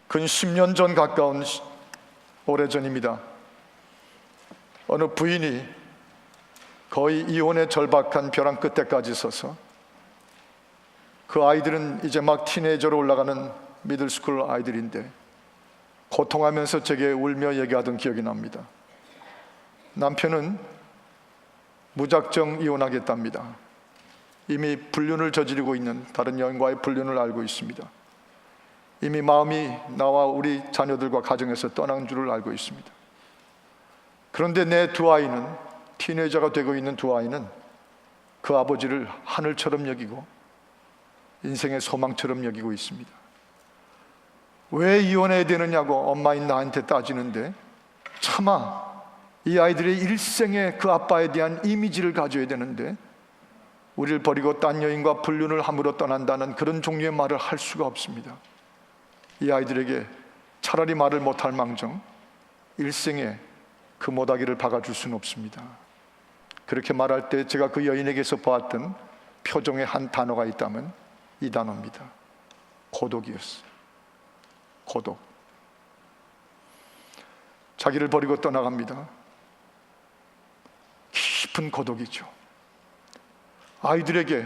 근 10년 전 가까운 오래전입니다. 어느 부인이 거의 이혼에 절박한 벼랑 끝에까지 서서 그 아이들은 이제 막 티네이저로 올라가는 미들스쿨 아이들인데 고통하면서 제게 울며 얘기하던 기억이 납니다. 남편은 무작정 이혼하겠답니다. 이미 불륜을 저지르고 있는 다른 여인과의 불륜을 알고 있습니다. 이미 마음이 나와 우리 자녀들과 가정에서 떠난 줄을 알고 있습니다. 그런데 내 두 아이는, 티네이저가 되고 있는 두 아이는 그 아버지를 하늘처럼 여기고 인생의 소망처럼 여기고 있습니다. 왜 이혼해야 되느냐고 엄마인 나한테 따지는데, 차마 이 아이들의 일생에 그 아빠에 대한 이미지를 가져야 되는데 우리를 버리고 딴 여인과 불륜을 함으로 떠난다는 그런 종류의 말을 할 수가 없습니다. 이 아이들에게 차라리 말을 못할 망정 일생에 그 모닥이를 박아줄 수는 없습니다. 그렇게 말할 때 제가 그 여인에게서 보았던 표정의 한 단어가 있다면 이 단어입니다. 고독이었어요. 고독. 자기를 버리고 떠나갑니다. 깊은 고독이죠. 아이들에게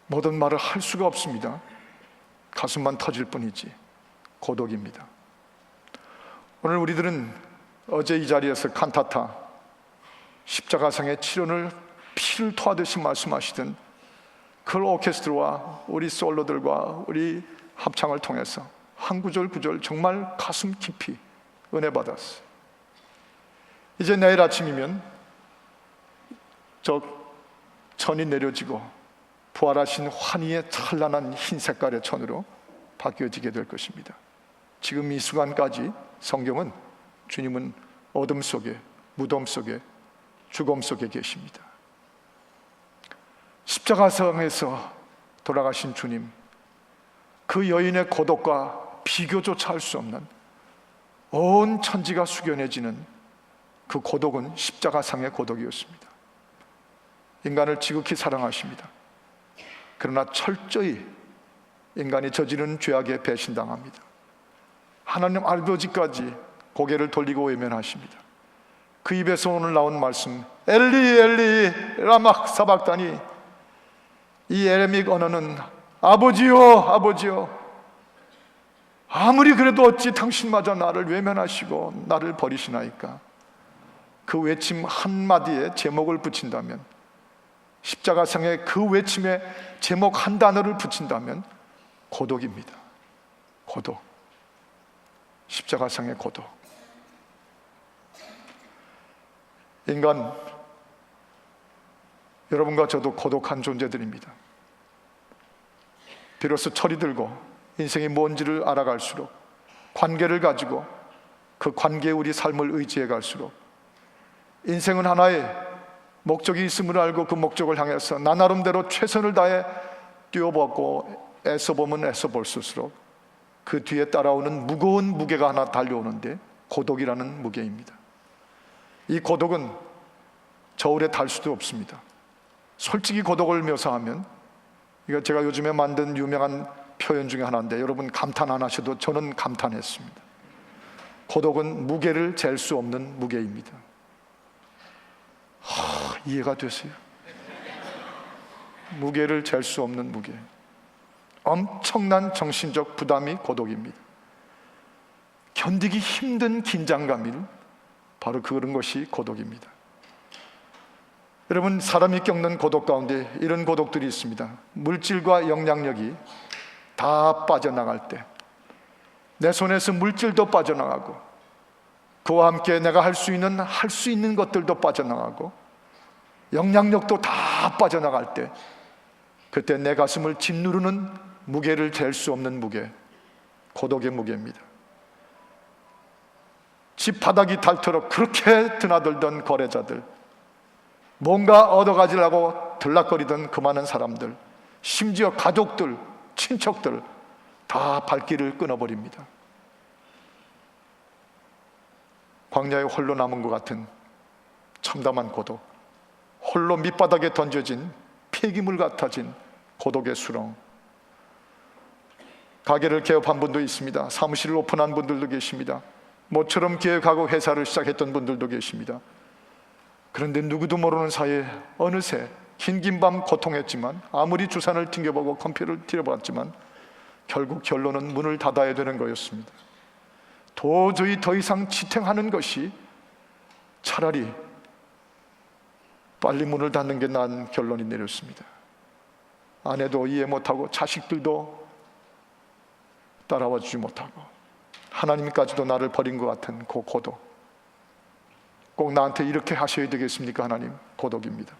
모든 말을 할 수가 없습니다. 가슴만 터질 뿐이지. 고독입니다. 오늘 우리들은 어제 이 자리에서 칸타타 십자가상의 치료를 피를 토하듯이 말씀하시던 그 오케스트라와 우리 솔로들과 우리 합창을 통해서 한 구절 구절 정말 가슴 깊이 은혜 받았어요. 이제 내일 아침이면 저 천이 내려지고 부활하신 환희의 찬란한 흰 색깔의 천으로 바뀌어지게 될 것입니다. 지금 이 순간까지 성경은 주님은 어둠 속에, 무덤 속에, 죽음 속에 계십니다. 십자가상에서 돌아가신 주님, 그 여인의 고독과 비교조차 할 수 없는 온 천지가 숙연해지는 그 고독은 십자가상의 고독이었습니다. 인간을 지극히 사랑하십니다. 그러나 철저히 인간이 저지른 죄악에 배신당합니다. 하나님 아버지까지 고개를 돌리고 외면하십니다. 그 입에서 오늘 나온 말씀, 엘리 엘리 라마 사박다니, 이 에레믹 언어는 아버지요 아버지요, 아무리 그래도 어찌 당신마저 나를 외면하시고 나를 버리시나이까. 그 외침 한마디에 제목을 붙인다면, 십자가상의 그 외침에 제목 한 단어를 붙인다면 고독입니다. 고독. 십자가상의 고독. 인간, 여러분과 저도 고독한 존재들입니다. 비로소 철이 들고 인생이 뭔지를 알아갈수록, 관계를 가지고 그 관계에 우리 삶을 의지해 갈수록, 인생은 하나의 목적이 있음을 알고 그 목적을 향해서 나 나름대로 최선을 다해 뛰어보고 애써보면 애써볼수록 그 뒤에 따라오는 무거운 무게가 하나 달려오는데 고독이라는 무게입니다. 이 고독은 저울에 달 수도 없습니다. 솔직히 고독을 묘사하면, 이거 제가 요즘에 만든 유명한 표현 중에 하나인데 여러분 감탄 안 하셔도 저는 감탄했습니다. 고독은 무게를 잴 수 없는 무게입니다. 이해가 되세요? 무게를 잴 수 없는 무게. 엄청난 정신적 부담이 고독입니다. 견디기 힘든 긴장감이 바로 그런 것이 고독입니다. 여러분, 사람이 겪는 고독 가운데 이런 고독들이 있습니다. 물질과 영향력이 다 빠져나갈 때, 내 손에서 물질도 빠져나가고 그와 함께 내가 할 수 있는 것들도 빠져나가고 영향력도 다 빠져나갈 때, 그때 내 가슴을 짓누르는 무게를 잴 수 없는 무게, 고독의 무게입니다. 집 바닥이 닳도록 그렇게 드나들던 거래자들, 뭔가 얻어가지려고 들락거리던 그 많은 사람들, 심지어 가족들, 친척들 다 발길을 끊어버립니다. 광야에 홀로 남은 것 같은 참담한 고독, 홀로 밑바닥에 던져진 폐기물 같아진 고독의 수렁. 가게를 개업한 분도 있습니다. 사무실을 오픈한 분들도 계십니다. 모처럼 계획하고 회사를 시작했던 분들도 계십니다. 그런데 누구도 모르는 사이에 어느새 긴긴 밤 고통했지만, 아무리 주산을 튕겨보고 컴퓨터를 튀겨봤지만 결국 결론은 문을 닫아야 되는 거였습니다. 도저히 더 이상 지탱하는 것이 차라리 빨리 문을 닫는 게 나은 결론이 내렸습니다. 아내도 이해 못하고 자식들도 따라와 주지 못하고 하나님까지도 나를 버린 것 같은 그 고독. 꼭 나한테 이렇게 하셔야 되겠습니까? 하나님, 고독입니다.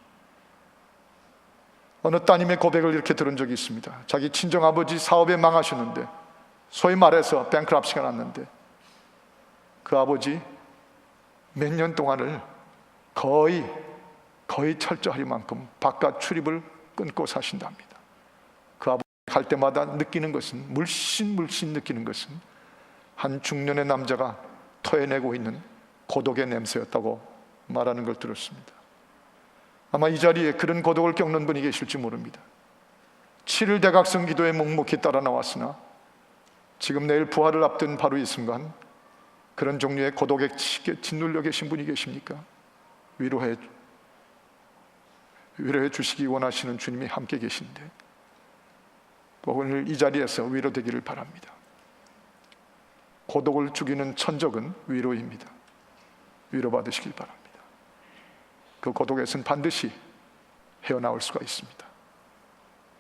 어느 따님의 고백을 이렇게 들은 적이 있습니다. 자기 친정아버지 사업에 망하셨는데, 소위 말해서 뱅크럽시가 났는데, 그 아버지 몇 년 동안을 거의 철저할 만큼 바깥 출입을 끊고 사신답니다. 그 아버지 갈 때마다 느끼는 것은, 물씬 느끼는 것은 한 중년의 남자가 토해내고 있는 고독의 냄새였다고 말하는 걸 들었습니다. 아마 이 자리에 그런 고독을 겪는 분이 계실지 모릅니다. 7일 대각성 기도에 묵묵히 따라 나왔으나 지금 내일 부활을 앞둔 바로 이 순간 그런 종류의 고독에 짓눌려 계신 분이 계십니까? 위로해 주시기 원하시는 주님이 함께 계신데, 오늘 이 자리에서 위로되기를 바랍니다. 고독을 죽이는 천적은 위로입니다. 위로받으시길 바랍니다. 그 고독에서는 반드시 헤어나올 수가 있습니다.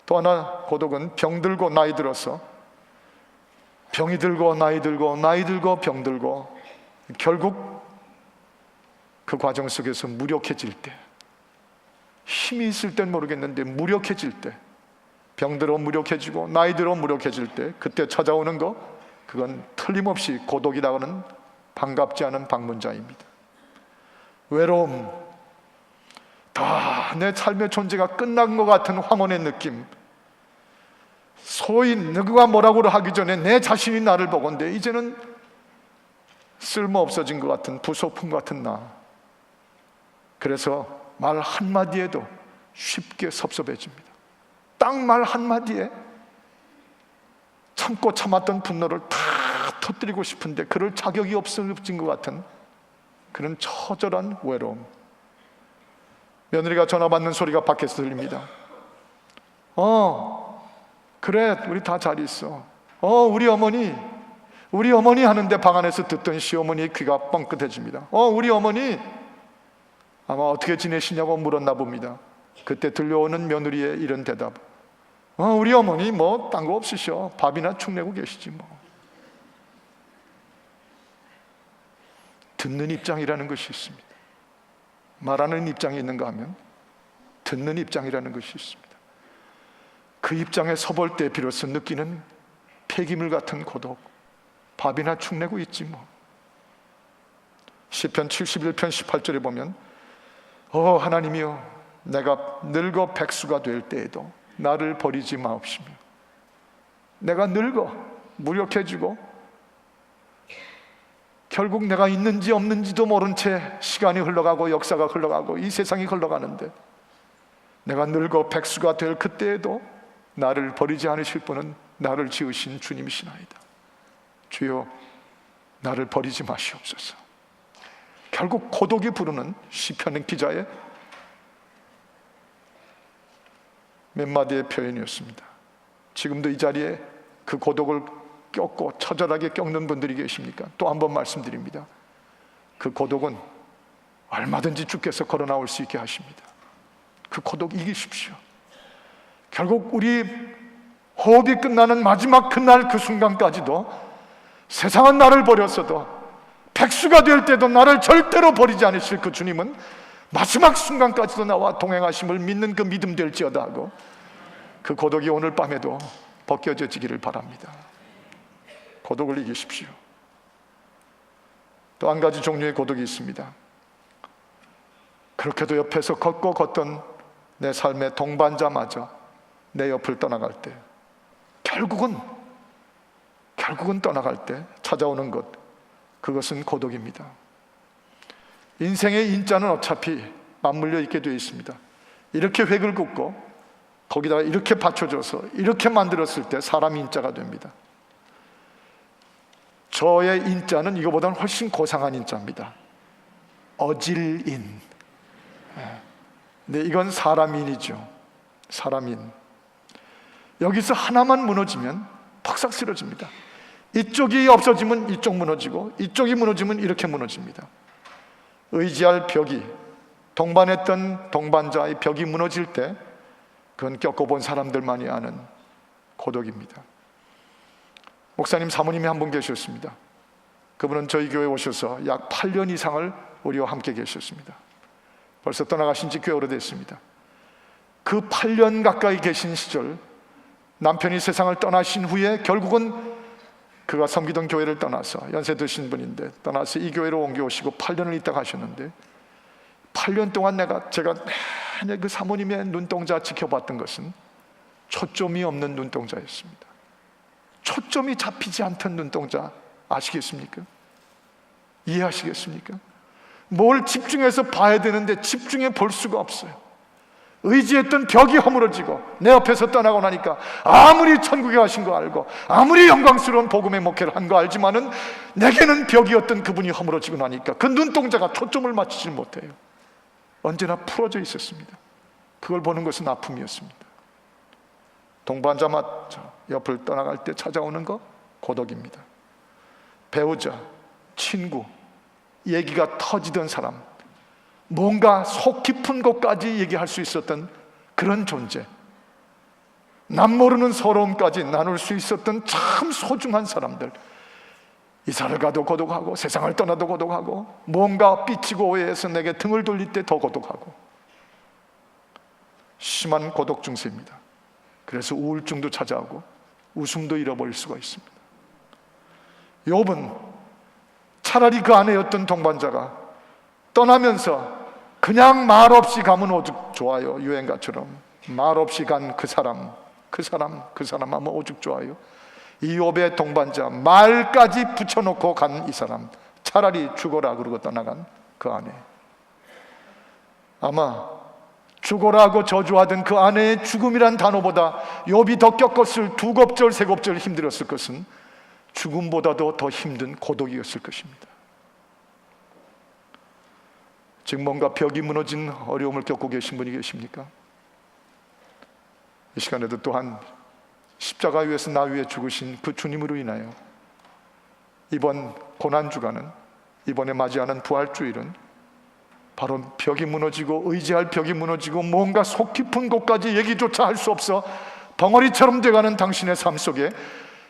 또 하나, 고독은 병들고 나이 들어서, 병이 들고 나이 들고 나이 들고 병 들고 결국 그 과정 속에서 무력해질 때, 힘이 있을 땐 모르겠는데 무력해질 때, 병들어 무력해지고 나이 들어 무력해질 때, 그때 찾아오는 거, 그건 틀림없이 고독이라고는 반갑지 않은 방문자입니다. 외로움, 다 내 삶의 존재가 끝난 것 같은 황혼의 느낌, 소위 누구가 뭐라고 하기 전에 내 자신이 나를 보건대 이제는 쓸모 없어진 것 같은 부속품 같은 나. 그래서 말 한마디에도 쉽게 섭섭해집니다. 딱 말 한마디에 참고 참았던 분노를 다 터뜨리고 싶은데 그럴 자격이 없어진 것 같은 그런 처절한 외로움. 며느리가 전화 받는 소리가 밖에서 들립니다. 그래, 우리 다 잘 있어. 우리 어머니 하는데 방 안에서 듣던 시어머니의 귀가 뻥끗해집니다. 우리 어머니 아마 어떻게 지내시냐고 물었나 봅니다. 그때 들려오는 며느리의 이런 대답. 우리 어머니 뭐 딴 거 없으셔. 밥이나 축 내고 계시지 뭐. 듣는 입장이라는 것이 있습니다. 말하는 입장이 있는가 하면 듣는 입장이라는 것이 있습니다. 그 입장에 서볼 때 비로소 느끼는 폐기물 같은 고독. 밥이나 축 내고 있지 뭐. 시편 71편 18절에 보면 하나님이여, 내가 늙어 백수가 될 때에도 나를 버리지 마옵시며, 내가 늙어 무력해지고 결국 내가 있는지 없는지도 모른 채 시간이 흘러가고 역사가 흘러가고 이 세상이 흘러가는데, 내가 늙어 백수가 될 그때에도 나를 버리지 않으실 분은 나를 지으신 주님이시나이다. 주여, 나를 버리지 마시옵소서. 결국 고독이 부르는 시편 기자의 몇 마디의 표현이었습니다. 지금도 이 자리에 그 고독을 겪고 처절하게 겪는 분들이 계십니까? 또 한 번 말씀드립니다. 그 고독은 얼마든지 주께서 걸어 나올 수 있게 하십니다. 그 고독 이기십시오. 결국 우리 호흡이 끝나는 마지막 그날 그 순간까지도 세상은 나를 버렸어도, 백수가 될 때도 나를 절대로 버리지 않으실 그 주님은 마지막 순간까지도 나와 동행하심을 믿는 그 믿음 될지어다 하고, 그 고독이 오늘 밤에도 벗겨져지기를 바랍니다. 고독을 이기십시오. 또 한 가지 종류의 고독이 있습니다. 그렇게도 옆에서 걷고 걷던 내 삶의 동반자마저 내 옆을 떠나갈 때, 결국은 떠나갈 때 찾아오는 것, 그것은 고독입니다. 인생의 인자는 어차피 맞물려 있게 되어 있습니다. 이렇게 획을 긋고 거기다가 이렇게 받쳐줘서 이렇게 만들었을 때 사람 인자가 됩니다. 저의 인자는 이거보다는 훨씬 고상한 인자입니다. 어질인. 근데 이건 사람인이죠. 사람인. 여기서 하나만 무너지면 퍽삭 쓰러집니다. 이쪽이 없어지면 이쪽 무너지고, 이쪽이 무너지면 이렇게 무너집니다. 의지할 벽이, 동반했던 동반자의 벽이 무너질 때 그건 겪어본 사람들만이 아는 고독입니다. 목사님 사모님이 한 분 계셨습니다. 그분은 저희 교회에 오셔서 약 8년 이상을 우리와 함께 계셨습니다. 벌써 떠나가신 지 꽤 오래됐습니다. 그 8년 가까이 계신 시절, 남편이 세상을 떠나신 후에 결국은 그가 섬기던 교회를 떠나서, 연세 드신 분인데 떠나서 이 교회로 옮겨오시고 8년을 있다 가셨는데, 8년 동안 제가 내내 그 사모님의 눈동자 지켜봤던 것은 초점이 없는 눈동자였습니다. 초점이 잡히지 않던 눈동자 아시겠습니까? 이해하시겠습니까? 뭘 집중해서 봐야 되는데 집중해 볼 수가 없어요. 의지했던 벽이 허물어지고 내 옆에서 떠나고 나니까 아무리 천국에 가신 거 알고 아무리 영광스러운 복음의 목회를 한 거 알지만은 내게는 벽이었던 그분이 허물어지고 나니까 그 눈동자가 초점을 맞추지 못해요. 언제나 풀어져 있었습니다. 그걸 보는 것은 아픔이었습니다. 동반자마저 옆을 떠나갈 때 찾아오는 거 고독입니다. 배우자, 친구, 얘기가 터지던 사람, 뭔가 속 깊은 곳까지 얘기할 수 있었던 그런 존재, 남 모르는 서러움까지 나눌 수 있었던 참 소중한 사람들, 이사를 가도 고독하고 세상을 떠나도 고독하고 뭔가 삐치고 오해해서 내게 등을 돌릴 때 더 고독하고, 심한 고독 증세입니다. 그래서 우울증도 찾아오고 웃음도 잃어버릴 수가 있습니다. 욥은 차라리 그 아내였던 동반자가 떠나면서 그냥 말없이 가면 오죽 좋아요. 유행가처럼 말없이 간 그 사람 하면 오죽 좋아요. 이 욥의 동반자, 말까지 붙여놓고 간 이 사람, 차라리 죽어라 그러고 떠나간 그 아내. 아마 죽어라고 저주하던 그 아내의 죽음이란 단어보다 욥이 더 겪었을 2곱절 3곱절 힘들었을 것은 죽음보다도 더 힘든 고독이었을 것입니다. 지금 뭔가 벽이 무너진 어려움을 겪고 계신 분이 계십니까? 이 시간에도 또한 십자가 위에서 나 위에 죽으신 그 주님으로 인하여 이번 고난주간은, 이번에 맞이하는 부활주일은 바로 벽이 무너지고 의지할 벽이 무너지고 뭔가 속 깊은 곳까지 얘기조차 할 수 없어 벙어리처럼 돼가는 당신의 삶 속에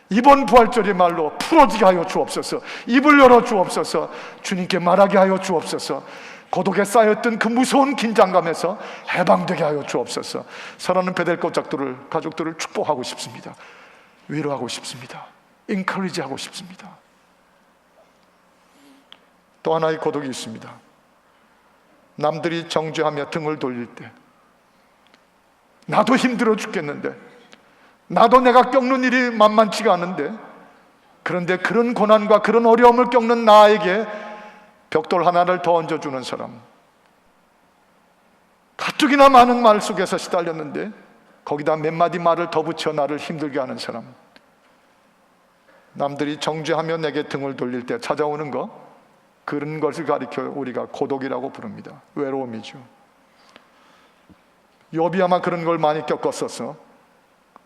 이번 부활절의 말로 풀어지게 하여 주옵소서, 입을 열어 주옵소서, 주님께 말하게 하여 주옵소서, 고독에 쌓였던 그 무서운 긴장감에서 해방되게 하여 주옵소서. 사랑하는 베델 가족들을 축복하고 싶습니다. 위로하고 싶습니다. 인커리지 하고 싶습니다. 또 하나의 고독이 있습니다. 남들이 정죄하며 등을 돌릴 때, 나도 힘들어 죽겠는데, 나도 내가 겪는 일이 만만치가 않은데, 그런데 그런 고난과 그런 어려움을 겪는 나에게 벽돌 하나를 더 얹어주는 사람, 가뜩이나 많은 말 속에서 시달렸는데 거기다 몇 마디 말을 더 붙여 나를 힘들게 하는 사람, 남들이 정죄하며 내게 등을 돌릴 때 찾아오는 거, 그런 것을 가리켜 우리가 고독이라고 부릅니다. 외로움이죠. 욥이 아마 그런 걸 많이 겪었어서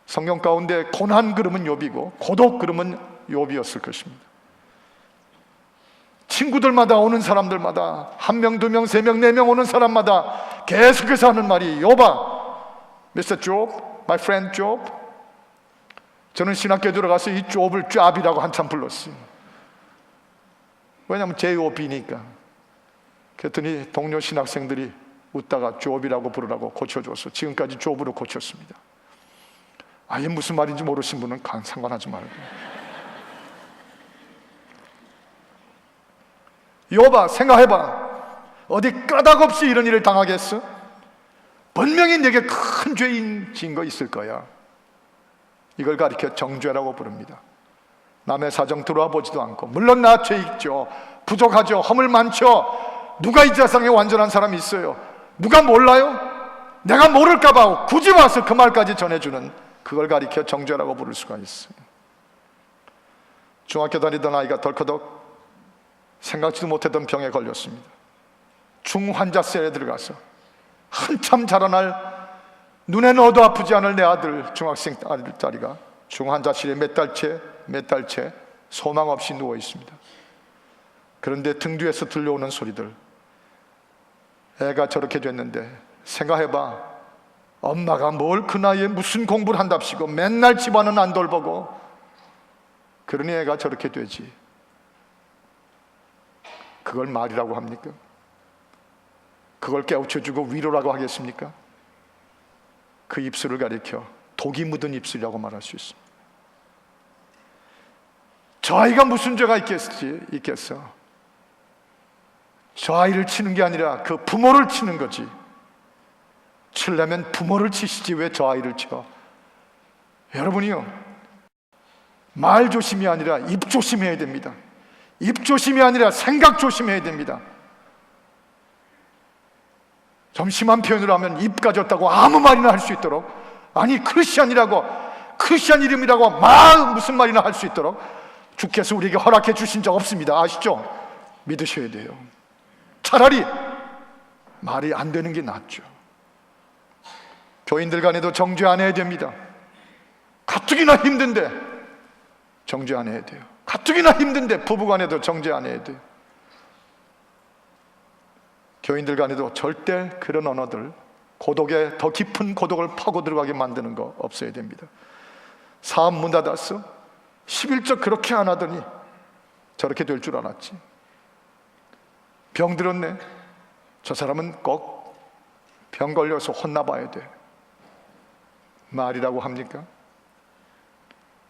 성경 가운데 고난 그러면 욥이고 고독 그러면 욥이었을 것입니다. 친구들마다 오는 사람들마다 1명, 2명, 3명, 4명 오는 사람마다 계속해서 하는 말이, 욥아, Mr. Job, my friend Job. 저는 신학교에 들어가서 이 욥을 쟈비라고 한참 불렀어요. 왜냐하면 제욥이니까. 그랬더니 동료 신학생들이 웃다가 욥이라고 부르라고 고쳐줘서 지금까지 욥으로 고쳤습니다. 아예 무슨 말인지 모르신 분은 상관하지 말고. 욥아, 생각해봐. 어디 까닭없이 이런 일을 당하겠어? 분명히 내게 큰 죄인 지은 거 있을 거야. 이걸 가리켜 정죄라고 부릅니다. 남의 사정 들어와 보지도 않고, 물론 나 죄 있죠, 부족하죠, 허물 많죠. 누가 이 세상에 완전한 사람이 있어요? 누가 몰라요? 내가 모를까 봐 굳이 와서 그 말까지 전해주는, 그걸 가리켜 정죄라고 부를 수가 있어요. 중학교 다니던 아이가 덜커덕 생각지도 못했던 병에 걸렸습니다. 중환자셀에 들어가서 한참 자라날 눈에 넣어도 아프지 않을 내 아들, 중학생 아들짜리가 중환자실에 몇 달째 소망 없이 누워 있습니다. 그런데 등 뒤에서 들려오는 소리들, 애가 저렇게 됐는데 생각해봐, 엄마가 뭘 그 나이에 무슨 공부를 한답시고 맨날 집안은 안 돌보고, 그러니 애가 저렇게 되지. 그걸 말이라고 합니까? 그걸 깨우쳐주고 위로라고 하겠습니까? 그 입술을 가리켜 독이 묻은 입술이라고 말할 수 있습니다. 저 아이가 무슨 죄가 있겠어? 저 아이를 치는 게 아니라 그 부모를 치는 거지. 치려면 부모를 치시지 왜 저 아이를 쳐? 여러분이요, 말 조심이 아니라 입 조심해야 됩니다. 입 조심이 아니라 생각 조심해야 됩니다. 좀 심한 표현으로 하면 입 가졌다고 아무 말이나 할 수 있도록, 아니 크리스찬 이름이라고 막 무슨 말이나 할 수 있도록 주께서 우리에게 허락해 주신 적 없습니다. 아시죠? 믿으셔야 돼요. 차라리 말이 안 되는 게 낫죠. 교인들 간에도 정죄 안 해야 됩니다. 가뜩이나 힘든데 정죄 안 해야 돼요. 가뜩이나 힘든데 부부 간에도 정죄 안 해야 돼요. 교인들 간에도 절대 그런 언어들, 고독에 더 깊은 고독을 파고 들어가게 만드는 거 없어야 됩니다. 사업 문 닫았어? 11조 그렇게 안 하더니 저렇게 될 줄 알았지. 병 들었네? 저 사람은 꼭 병 걸려서 혼나봐야 돼. 말이라고 합니까?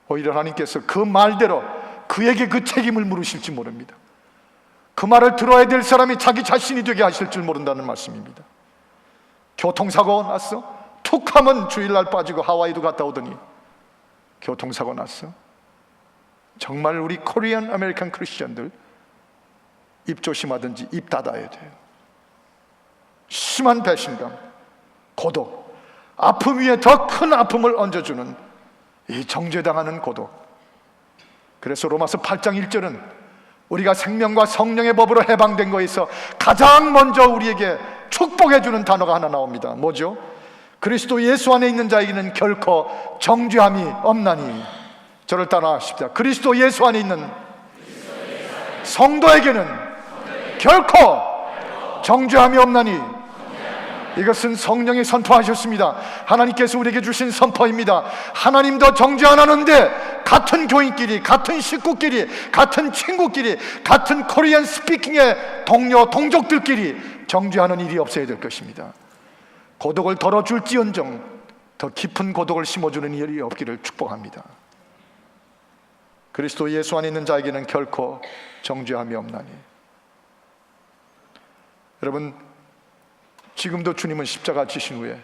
오히려 하나님께서 그 말대로 그에게 그 책임을 물으실지 모릅니다. 그 말을 들어야 될 사람이 자기 자신이 되게 하실 줄 모른다는 말씀입니다. 교통사고 났어? 툭 하면 주일날 빠지고 하와이도 갔다 오더니 교통사고 났어? 정말 우리 코리안 아메리칸 크리스천들 입 조심하든지 입 닫아야 돼요. 심한 배신감, 고독, 아픔 위에 더 큰 아픔을 얹어주는 이 정죄당하는 고독. 그래서 로마서 8장 1절은 우리가 생명과 성령의 법으로 해방된 거에서 가장 먼저 우리에게 축복해주는 단어가 하나 나옵니다. 뭐죠? 그리스도 예수 안에 있는 자에게는 결코 정죄함이 없나니. 저를 따라하십시다. 그리스도 예수 안에 있는 성도에게는 결코 정죄함이 없나니. 이것은 성령이 선포하셨습니다. 하나님께서 우리에게 주신 선포입니다. 하나님도 정죄 안 하는데 같은 교인끼리, 같은 식구끼리, 같은 친구끼리, 같은 코리안 스피킹의 동료, 동족들끼리 정죄하는 일이 없어야 될 것입니다. 고독을 덜어줄지언정 더 깊은 고독을 심어주는 일이 없기를 축복합니다. 그리스도 예수 안에 있는 자에게는 결코 정죄함이 없나니. 여러분, 지금도 주님은 십자가 지신 후에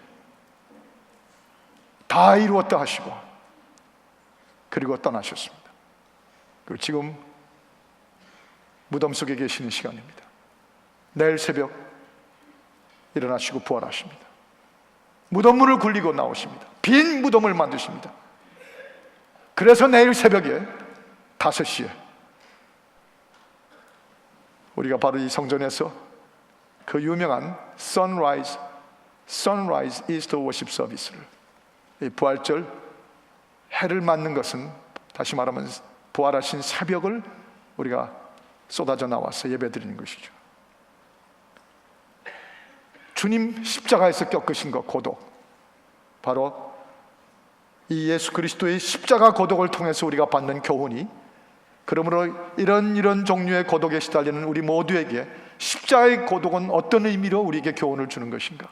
다 이루었다 하시고 그리고 떠나셨습니다. 그리고 지금 무덤 속에 계시는 시간입니다. 내일 새벽 일어나시고 부활하십니다. 무덤문을 굴리고 나오십니다. 빈 무덤을 만드십니다. 그래서 내일 새벽에 5시에 우리가 바로 이 성전에서 그 유명한 Sunrise Easter Worship Service를, 이 부활절 해를 맞는 것은 다시 말하면 부활하신 새벽을 우리가 쏟아져 나와서 예배드리는 것이죠. 주님 십자가에서 겪으신 것, 고독, 바로 이 예수 그리스도의 십자가 고독을 통해서 우리가 받는 교훈이, 그러므로 이런 종류의 고독에 시달리는 우리 모두에게 십자가의 고독은 어떤 의미로 우리에게 교훈을 주는 것인가?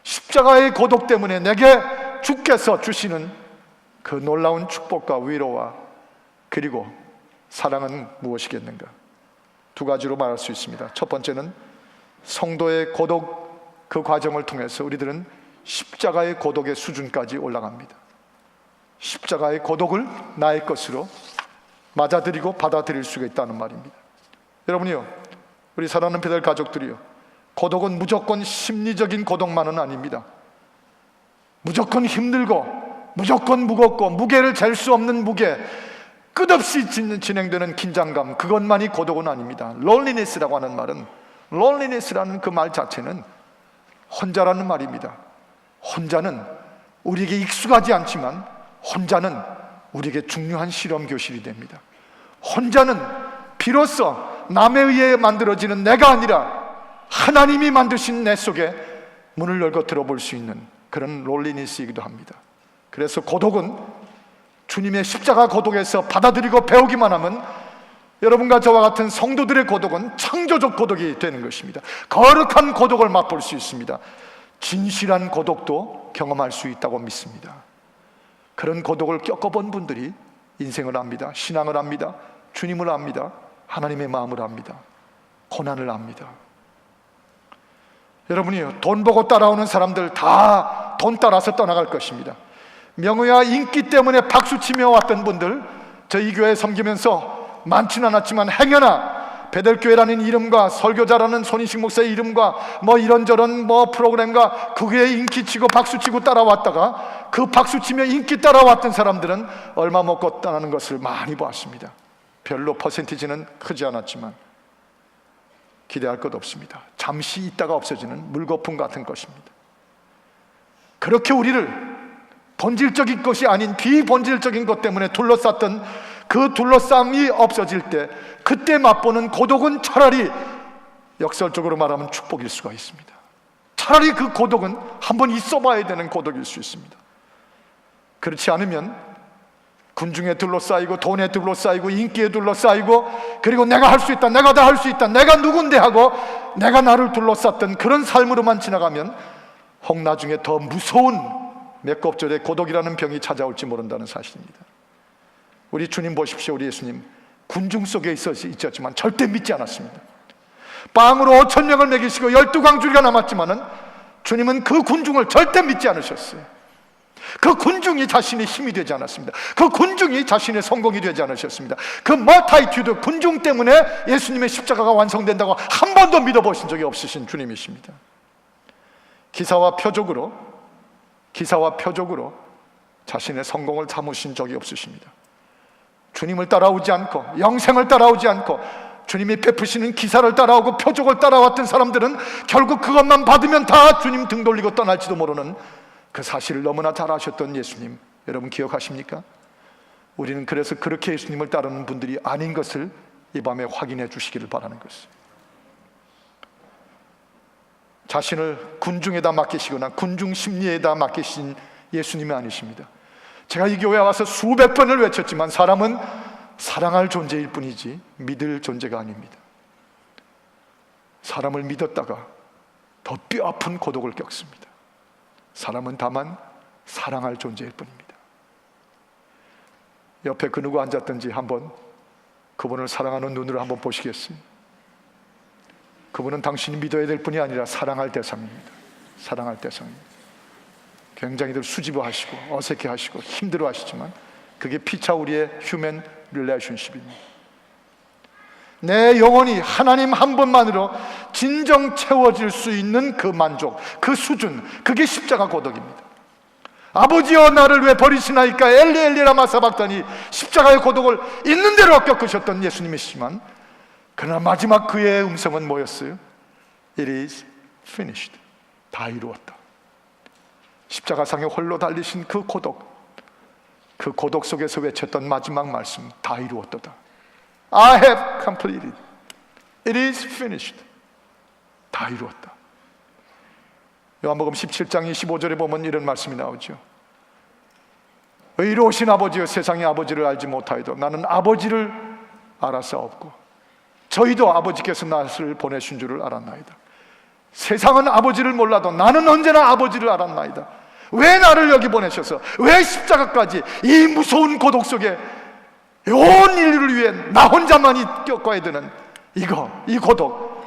십자가의 고독 때문에 내게 주께서 주시는 그 놀라운 축복과 위로와 그리고 사랑은 무엇이겠는가? 2가지로 말할 수 있습니다. 첫 번째는 성도의 고독, 그 과정을 통해서 우리들은 십자가의 고독의 수준까지 올라갑니다. 십자가의 고독을 나의 것으로 맞아들이고 받아들일 수가 있다는 말입니다. 여러분이요, 우리 사랑하는 배달 가족들이요, 고독은 무조건 심리적인 고독만은 아닙니다. 무조건 힘들고 무조건 무겁고 무게를 잴 수 없는 무게, 끝없이 진행되는 긴장감, 그것만이 고독은 아닙니다. loneliness라고 하는 말은, loneliness라는 그 말 자체는 혼자라는 말입니다. 혼자는 우리에게 익숙하지 않지만 혼자는 우리에게 중요한 실험 교실이 됩니다. 혼자는 비로소 남에 의해 만들어지는 내가 아니라 하나님이 만드신 내 속에 문을 열고 들어볼 수 있는 그런 롤리니스이기도 합니다. 그래서 고독은 주님의 십자가 고독에서 받아들이고 배우기만 하면 여러분과 저와 같은 성도들의 고독은 창조적 고독이 되는 것입니다. 거룩한 고독을 맛볼 수 있습니다. 진실한 고독도 경험할 수 있다고 믿습니다. 그런 고독을 겪어본 분들이 인생을 압니다. 신앙을 압니다. 주님을 압니다. 하나님의 마음을 압니다. 고난을 압니다. 여러분이 돈 보고 따라오는 사람들 다 돈 따라서 떠나갈 것입니다. 명예와 인기 때문에 박수치며 왔던 분들, 저희 교회 섬기면서 많지는 않았지만 행여나 베델교회라는 이름과 설교자라는 손인식 목사의 이름과 뭐 이런저런 뭐 프로그램과 그 교회에 인기치고 박수치고 따라왔다가 그 박수치며 인기 따라왔던 사람들은 얼마 먹고 떠나는 것을 많이 보았습니다. 별로 퍼센티지는 크지 않았지만 기대할 것 없습니다. 잠시 있다가 없어지는 물거품 같은 것입니다. 그렇게 우리를 본질적인 것이 아닌 비본질적인 것 때문에 둘러쌌던 그 둘러싸움이 없어질 때, 그때 맛보는 고독은 차라리 역설적으로 말하면 축복일 수가 있습니다. 차라리 그 고독은 한번 있어봐야 되는 고독일 수 있습니다. 그렇지 않으면 군중에 둘러싸이고 돈에 둘러싸이고 인기에 둘러싸이고, 그리고 내가 할 수 있다, 내가 다 할 수 있다, 내가 누군데 하고 내가 나를 둘러쌌던 그런 삶으로만 지나가면 혹 나중에 더 무서운 맥겁절의 고독이라는 병이 찾아올지 모른다는 사실입니다. 우리 주님 보십시오. 우리 예수님 군중 속에 있었지만 절대 믿지 않았습니다. 빵으로 5,000명을 먹이시고 12광주리가 남았지만은 주님은 그 군중을 절대 믿지 않으셨어요. 그 군중이 자신의 힘이 되지 않았습니다. 그 군중이 자신의 성공이 되지 않으셨습니다. 그 멀타이튜드 군중 때문에 예수님의 십자가가 완성된다고 한 번도 믿어보신 적이 없으신 주님이십니다. 기사와 표적으로 자신의 성공을 삼으신 적이 없으십니다. 주님을 따라오지 않고 영생을 따라오지 않고 주님이 베푸시는 기사를 따라오고 표적을 따라왔던 사람들은 결국 그것만 받으면 다 주님 등 돌리고 떠날지도 모르는 그 사실을 너무나 잘 아셨던 예수님, 여러분 기억하십니까? 우리는 그래서 그렇게 예수님을 따르는 분들이 아닌 것을 이 밤에 확인해 주시기를 바라는 것입니다. 자신을 군중에다 맡기시거나 군중 심리에다 맡기신 예수님이 아니십니다. 제가 이 교회에 와서 수백 번을 외쳤지만 사람은 사랑할 존재일 뿐이지 믿을 존재가 아닙니다. 사람을 믿었다가 더 뼈아픈 고독을 겪습니다. 사람은 다만 사랑할 존재일 뿐입니다. 옆에 그 누구 앉았든지 한번 그분을 사랑하는 눈으로 한번 보시겠어요? 그분은 당신이 믿어야 될 뿐이 아니라 사랑할 대상입니다. 사랑할 대상입니다. 굉장히들 수줍어하시고 어색해하시고 힘들어하시지만 그게 피차 우리의 휴먼 릴레이션십입니다. 내 영혼이 하나님 한 분만으로 진정 채워질 수 있는 그 만족, 그 수준, 그게 십자가 고독입니다. 아버지여 나를 왜 버리시나이까 엘리 엘리 라마 사박다니, 십자가의 고독을 있는 대로 겪으셨던 예수님이시지만 그러나 마지막 그의 음성은 뭐였어요? It is finished. 다 이루었다. 십자가상에 홀로 달리신 그 고독 속에서 외쳤던 마지막 말씀, 다 이루었도다. I have completed. It is finished. 다 이루었다. 요한복음 17장 25절에 보면 이런 말씀이 나오죠. 의로우신 아버지여 세상의 아버지를 알지 못하여도 나는 아버지를 알았사옵고 저희도 아버지께서 나를 보내신 줄을 알았나이다. 세상은 아버지를 몰라도 나는 언제나 아버지를 알았나이다. 왜 나를 여기 보내셔서 왜 십자가까지 이 무서운 고독 속에 온 인류를 위해 나 혼자만이 겪어야 되는 이 고독,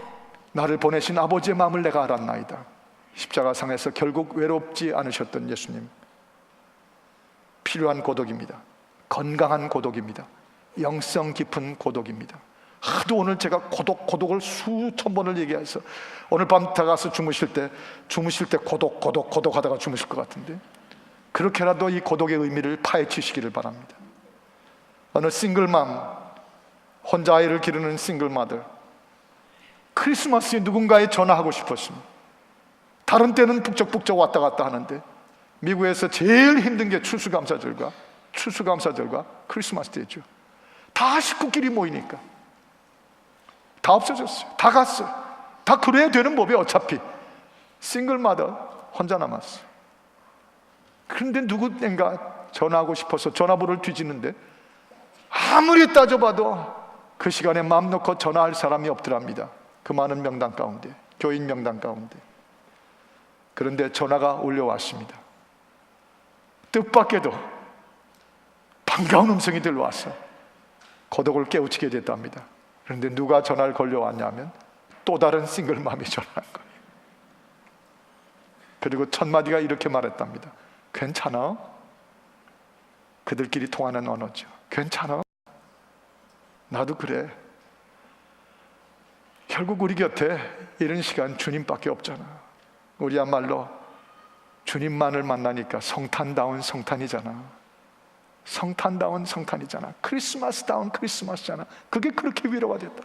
나를 보내신 아버지의 마음을 내가 알았나이다. 십자가상에서 결국 외롭지 않으셨던 예수님, 필요한 고독입니다. 건강한 고독입니다. 영성 깊은 고독입니다. 하도 오늘 제가 고독을 수천 번을 얘기해서 오늘 밤 들어가서 주무실 때 고독 하다가 주무실 것 같은데, 그렇게라도 이 고독의 의미를 파헤치시기를 바랍니다. 어느 싱글맘, 혼자 아이를 기르는 싱글마들, 크리스마스에 누군가에 전화하고 싶었습니다. 다른 때는 북적북적 왔다 갔다 하는데 미국에서 제일 힘든 게 추수감사절과 크리스마스 때죠. 다 식구끼리 모이니까 다 없어졌어요. 다 갔어요. 다 그래야 되는 법이 어차피. 싱글마더 혼자 남았어요. 그런데 누구인가 전화하고 싶어서 전화번호를 뒤지는데 아무리 따져봐도 그 시간에 마음 놓고 전화할 사람이 없더랍니다. 그 많은 명단 가운데, 교인 명단 가운데. 그런데 전화가 울려왔습니다. 뜻밖에도 반가운 음성이 들려와서 고독을 깨우치게 됐답니다. 그런데 누가 전화를 걸려왔냐면 또 다른 싱글맘이 전화한 거예요. 그리고 첫 마디가 이렇게 말했답니다. 괜찮아? 그들끼리 통하는 언어죠. 괜찮아? 나도 그래. 결국 우리 곁에 이런 시간 주님밖에 없잖아. 우리야말로 주님만을 만나니까 성탄다운 성탄이잖아. 성탄다운 성탄이잖아. 크리스마스다운 크리스마스잖아. 그게 그렇게 위로가 됐다.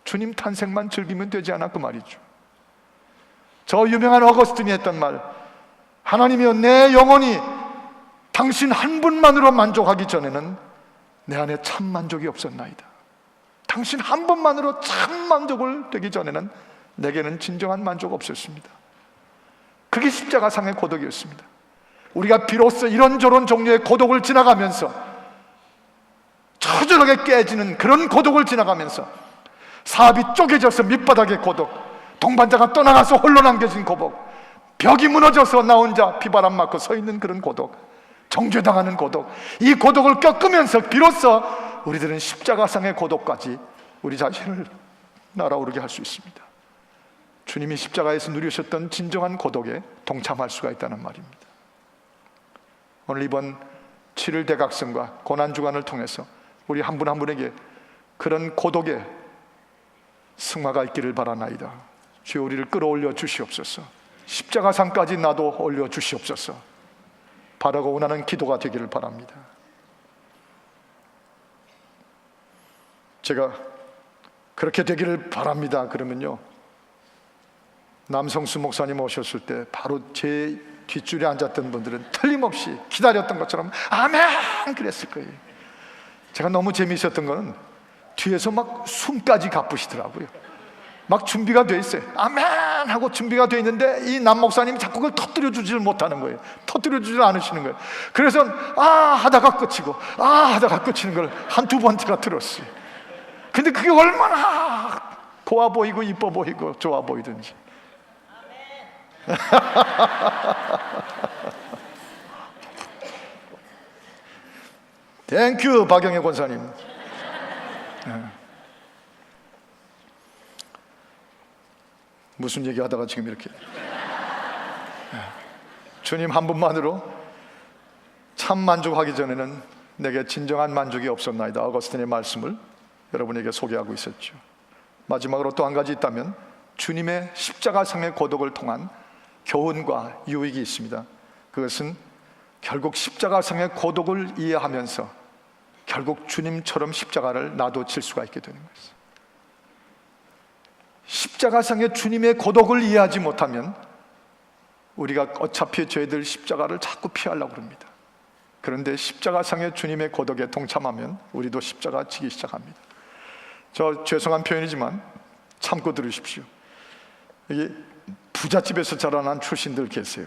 주님 탄생만 즐기면 되지 않아 그 말이죠. 저 유명한 어거스틴이 했던 말, 하나님이여 내 영혼이 당신 한 분만으로 만족하기 전에는 내 안에 참 만족이 없었나이다. 당신 한 분만으로 참 만족을 되기 전에는 내게는 진정한 만족 없었습니다. 그게 십자가상의 고독이었습니다. 우리가 비로소 이런저런 종류의 고독을 지나가면서, 처절하게 깨지는 그런 고독을 지나가면서, 사업이 쪼개져서 밑바닥의 고독, 동반자가 떠나가서 홀로 남겨진 고독, 벽이 무너져서 나 혼자 비바람 맞고 서 있는 그런 고독, 정죄당하는 고독, 이 고독을 겪으면서 비로소 우리들은 십자가상의 고독까지 우리 자신을 날아오르게 할 수 있습니다. 주님이 십자가에서 누리셨던 진정한 고독에 동참할 수가 있다는 말입니다. 오늘 이번 7일 대각성과 고난주간을 통해서 우리 한 분 한 분에게 그런 고독의 승화가 있기를 바라나이다. 주여 우리를 끌어올려 주시옵소서. 십자가상까지 나도 올려 주시옵소서. 바라고 원하는 기도가 되기를 바랍니다. 제가 그렇게 되기를 바랍니다 그러면요, 남성수 목사님 오셨을 때 바로 제 뒷줄에 앉았던 분들은 틀림없이 기다렸던 것처럼 아멘 그랬을 거예요. 제가 너무 재미있었던 거는 뒤에서 막 숨까지 가쁘시더라고요. 막 준비가 돼 있어요. 아멘 하고 준비가 돼 있는데 이 남 목사님이 자꾸 그걸 터뜨려 주지를 못하는 거예요. 터뜨려 주질 않으시는 거예요. 그래서 하다가 끝이고 하다가 끝이는 걸 한두 번째가 들었어요. 근데 그게 얼마나 고와 보이고 이뻐 보이고 좋아 보이든지. 땡큐 박영애 권사님. 무슨 얘기하다가 지금 이렇게 주님 한 분만으로 참 만족하기 전에는 내게 진정한 만족이 없었나이다. 어거스틴의 말씀을 여러분에게 소개하고 있었죠. 마지막으로 또 한 가지 있다면 주님의 십자가상의 고독을 통한 교훈과 유익이 있습니다. 그것은 결국 십자가상의 고독을 이해하면서 결국 주님처럼 십자가를 나도 질 수가 있게 되는 것입니다. 십자가상의 주님의 고독을 이해하지 못하면 우리가 어차피 저희들 십자가를 자꾸 피하려고 합니다. 그런데 십자가상의 주님의 고독에 동참하면 우리도 십자가 지기 시작합니다. 저 죄송한 표현이지만 참고 들으십시오. 이게 부잣집에서 자라난 출신들 계세요.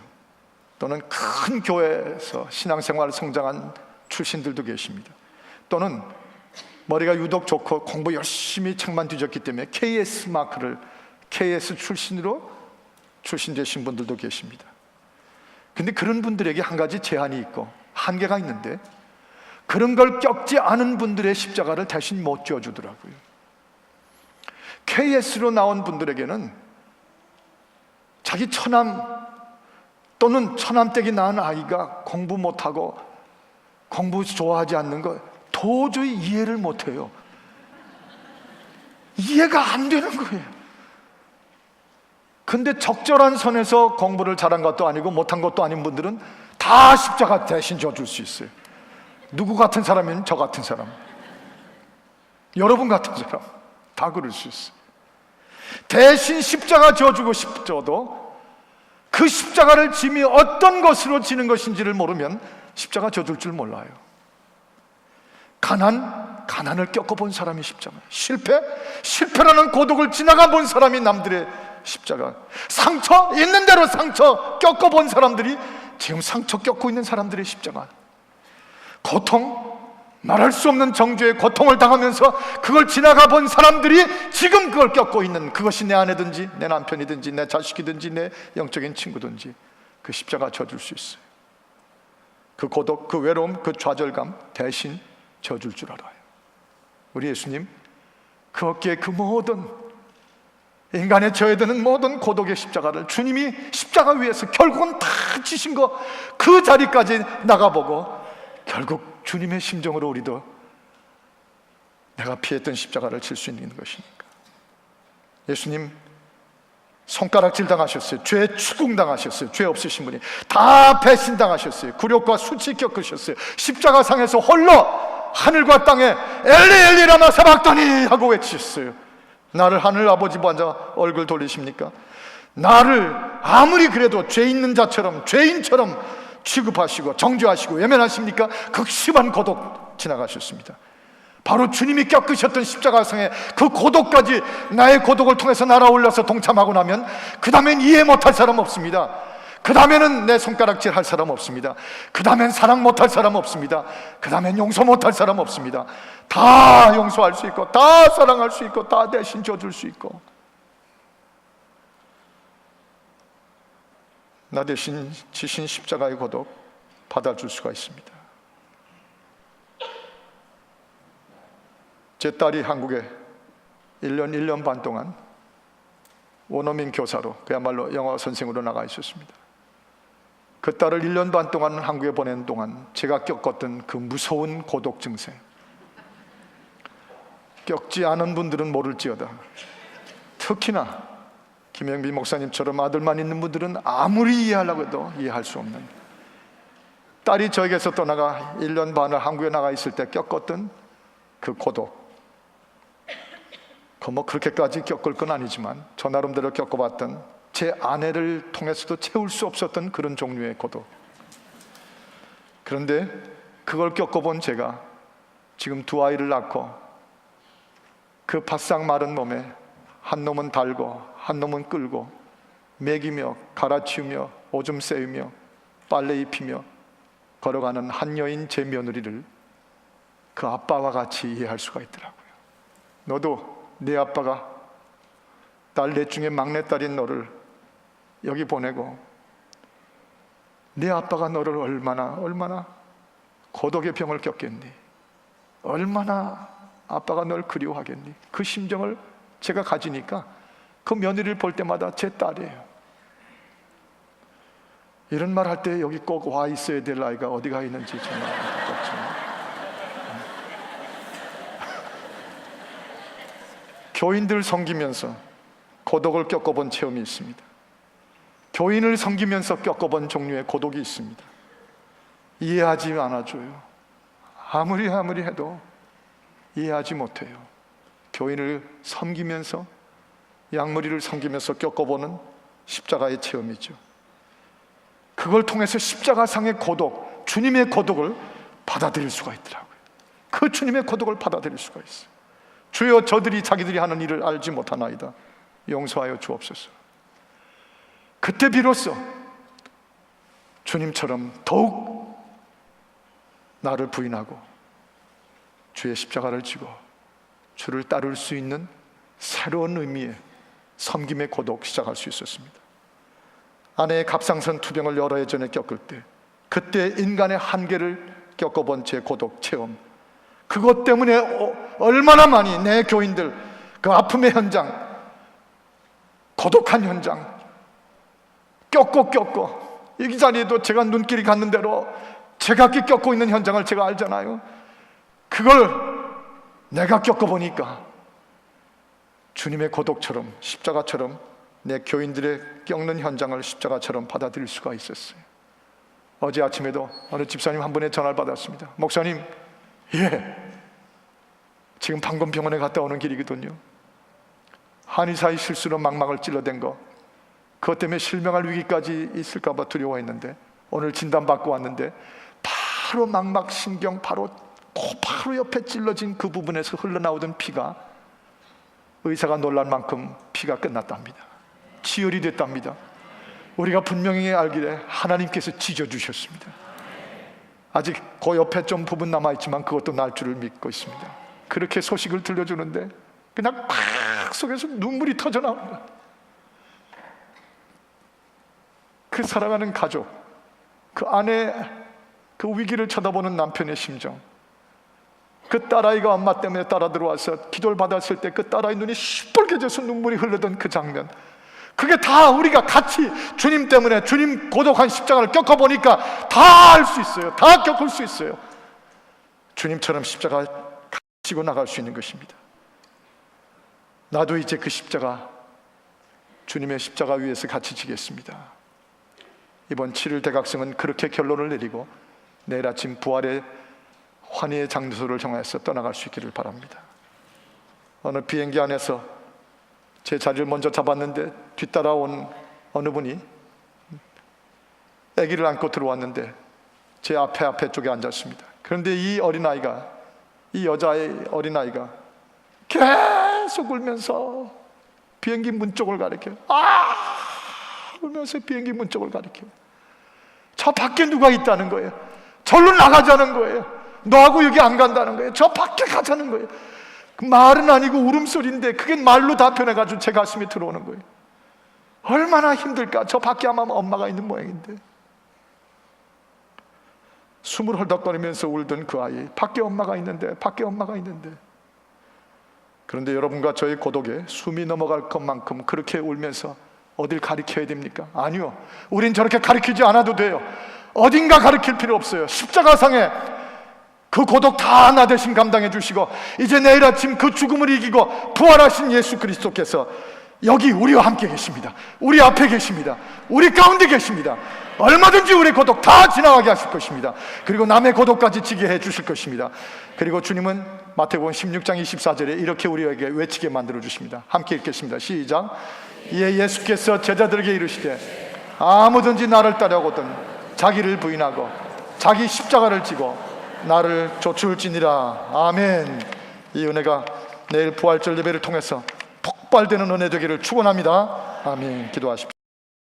또는 큰 교회에서 신앙생활 성장한 출신들도 계십니다. 또는 머리가 유독 좋고 공부 열심히 책만 뒤졌기 때문에 KS 마크를 KS 출신으로 출신되신 분들도 계십니다. 근데 그런 분들에게 한 가지 제한이 있고 한계가 있는데 그런 걸 겪지 않은 분들의 십자가를 대신 못 지어주더라고요. KS로 나온 분들에게는 자기 처남 또는 처남댁이 낳은 아이가 공부 못하고 공부 좋아하지 않는 거 도저히 이해를 못해요. 이해가 안 되는 거예요. 근데 적절한 선에서 공부를 잘한 것도 아니고 못한 것도 아닌 분들은 다 십자가 대신 져줄 수 있어요. 누구 같은 사람이면 저 같은 사람, 여러분 같은 사람 다 그럴 수 있어요. 대신 십자가 져주고 싶어도 그 십자가를 짐이 어떤 것으로 지는 것인지를 모르면 십자가 져줄 줄 몰라요. 가난을 겪어본 사람이 십자가, 실패라는 고독을 지나가 본 사람이 남들의 십자가, 상처 있는 대로 상처 겪어본 사람들이 지금 상처 겪고 있는 사람들의 십자가, 고통, 말할 수 없는 정죄의 고통을 당하면서 그걸 지나가 본 사람들이 지금 그걸 겪고 있는, 그것이 내 아내든지 내 남편이든지 내 자식이든지 내 영적인 친구든지 그 십자가 져줄 수 있어요. 그 고독, 그 외로움, 그 좌절감 대신 져줄 줄 알아요. 우리 예수님 그 어깨에 그 모든 인간의 져야 되는 모든 고독의 십자가를 주님이 십자가 위에서 결국은 다 지신 거, 그 자리까지 나가보고 결국 주님의 심정으로 우리도 내가 피했던 십자가를 질 수 있는 것이니까. 예수님 손가락질 당하셨어요. 죄 추궁 당하셨어요. 죄 없으신 분이 다 배신 당하셨어요. 굴욕과 수치 겪으셨어요. 십자가상에서 홀로 하늘과 땅에 엘리 엘리 라마 사박다니 하고 외치셨어요. 나를 하늘 아버지 보자 얼굴 돌리십니까? 나를 아무리 그래도 죄 있는 자처럼, 죄인처럼 취급하시고 정죄하시고 외면하십니까? 극심한 고독 지나가셨습니다. 바로 주님이 겪으셨던 십자가상의 그 고독까지 나의 고독을 통해서 날아올라서 동참하고 나면 그 다음엔 이해 못할 사람 없습니다. 그 다음에는 내 손가락질 할 사람 없습니다. 그 다음엔 사랑 못할 사람 없습니다. 그 다음엔 용서 못할 사람 없습니다. 다 용서할 수 있고 다 사랑할 수 있고 다 대신 져줄 수 있고, 나 대신 지신 십자가의 고독 받아줄 수가 있습니다. 제 딸이 한국에 1년 반 동안 원어민 교사로, 그야말로 영어 선생으로 나가 있었습니다. 그 딸을 1년 반 동안 한국에 보낸 동안 제가 겪었던 그 무서운 고독 증세, 겪지 않은 분들은 모를지어다 특히나 김영비 목사님처럼 아들만 있는 분들은 아무리 이해하려고 해도 이해할 수 없는, 딸이 저에게서 떠나가 1년 반을 한국에 나가 있을 때 겪었던 그 고독, 뭐 그렇게까지 겪을 건 아니지만 저 나름대로 겪어봤던, 제 아내를 통해서도 채울 수 없었던 그런 종류의 고독. 그런데 그걸 겪어본 제가 지금 2아이를 낳고 그 바싹 마른 몸에 한 놈은 달고 한 놈은 끌고 먹이며 갈아치우며 오줌 쐬우며 빨래 입히며 걸어가는 한 여인 제 며느리를 그 아빠와 같이 이해할 수가 있더라고요. 너도 네 아빠가 딸 넷 중에 막내딸인 너를 여기 보내고 네 아빠가 너를 얼마나 고독의 병을 겪겠니? 얼마나 아빠가 널 그리워하겠니? 그 심정을 제가 가지니까 그 며느리를 볼 때마다 제 딸이에요. 이런 말 할 때 여기 꼭 와 있어야 될 아이가 어디가 있는지 정말 안타깝지만 교인들 섬기면서 고독을 겪어본 체험이 있습니다. 교인을 섬기면서 겪어본 종류의 고독이 있습니다. 이해하지 않아줘요. 아무리 해도 이해하지 못해요. 교인을 섬기면서, 양머리를 섬기면서 겪어보는 십자가의 체험이죠. 그걸 통해서 십자가상의 고독, 주님의 고독을 받아들일 수가 있더라고요. 그 주님의 고독을 받아들일 수가 있어요. 주여, 저들이 자기들이 하는 일을 알지 못하나이다. 용서하여 주옵소서. 그때 비로소 주님처럼 더욱 나를 부인하고 주의 십자가를 지고 주를 따를 수 있는 새로운 의미의 섬김의 고독 시작할 수 있었습니다. 아내의 갑상선 투병을 여러 해 전에 겪을 때, 그때 인간의 한계를 겪어본 제 고독 체험, 그것 때문에 얼마나 많이 내 교인들 그 아픔의 현장, 고독한 현장 겪고 이 자리에도 제가 눈길이 갔는 대로 제가 겪고 있는 현장을 제가 알잖아요. 그걸 내가 겪어보니까 주님의 고독처럼, 십자가처럼 내 교인들의 겪는 현장을 십자가처럼 받아들일 수가 있었어요. 어제 아침에도 어느 집사님 한 분의 전화를 받았습니다. 목사님, 지금 방금 병원에 갔다 오는 길이거든요. 한의사의 실수로 망막을 찔러댄 거, 그것 때문에 실명할 위기까지 있을까 봐 두려워했는데 오늘 진단받고 왔는데 바로 망막신경 바로 옆에 찔러진 그 부분에서 흘러나오던 피가, 의사가 놀랄 만큼 피가 끝났답니다. 치열이 됐답니다. 우리가 분명히 알기를 하나님께서 찢어주셨습니다. 아직 그 옆에 좀 부분 남아있지만 그것도 날 줄을 믿고 있습니다. 그렇게 소식을 들려주는데 그냥 팍 속에서 눈물이 터져나옵니다. 그 사랑하는 가족, 그 아내, 그 위기를 쳐다보는 남편의 심정, 그 딸아이가 엄마 때문에 따라 들어와서 기도를 받았을 때 그 딸아이 눈이 시뻘개져서 눈물이 흐르던 그 장면, 그게 다 우리가 같이 주님 때문에, 주님 고독한 십자가를 겪어보니까 다 알 수 있어요. 다 겪을 수 있어요. 주님처럼 십자가 지고 나갈 수 있는 것입니다. 나도 이제 그 십자가, 주님의 십자가 위에서 같이 지겠습니다. 이번 7일 대각성은 그렇게 결론을 내리고 내일 아침 부활의 환희의 장소를 정해서 떠나갈 수 있기를 바랍니다. 어느 비행기 안에서 제 자리를 먼저 잡았는데 뒤따라온 어느 분이 아기를 안고 들어왔는데 제 앞에 쪽에 앉았습니다. 그런데 이 어린아이가, 이 여자의 어린아이가 계속 울면서 비행기 문 쪽을 가리켜요. 울면서 비행기 문 쪽을 가리켜요. 저 밖에 누가 있다는 거예요. 절로 나가자는 거예요. 너하고 여기 안 간다는 거예요. 저 밖에 가자는 거예요. 그 말은 아니고 울음소리인데 그게 말로 답변해가지고 제 가슴에 들어오는 거예요. 얼마나 힘들까. 저 밖에 아마 엄마가 있는 모양인데. 숨을 헐떡거리면서 울던 그 아이, 밖에 엄마가 있는데, 밖에 엄마가 있는데. 그런데 여러분과 저의 고독에 숨이 넘어갈 것만큼 그렇게 울면서 어딜 가리켜야 됩니까? 아니요, 우린 저렇게 가리키지 않아도 돼요. 어딘가 가리킬 필요 없어요. 십자가상에 그 고독 다 나 대신 감당해 주시고 이제 내일 아침 그 죽음을 이기고 부활하신 예수 그리스도께서 여기 우리와 함께 계십니다. 우리 앞에 계십니다. 우리 가운데 계십니다. 얼마든지 우리 고독 다 지나가게 하실 것입니다. 그리고 남의 고독까지 지게 해 주실 것입니다. 그리고 주님은 마태복음 16장 24절에 이렇게 우리에게 외치게 만들어 주십니다. 함께 읽겠습니다. 시작. 이에 예수께서 제자들에게 이르시되 아무든지 나를 따라오거든 자기를 부인하고 자기 십자가를 지고 나를 쫓을지니라. 아멘. 이 은혜가 내일 부활절 예배를 통해서 폭발되는 은혜 되기를 축원합니다. 아멘. 기도하십시오.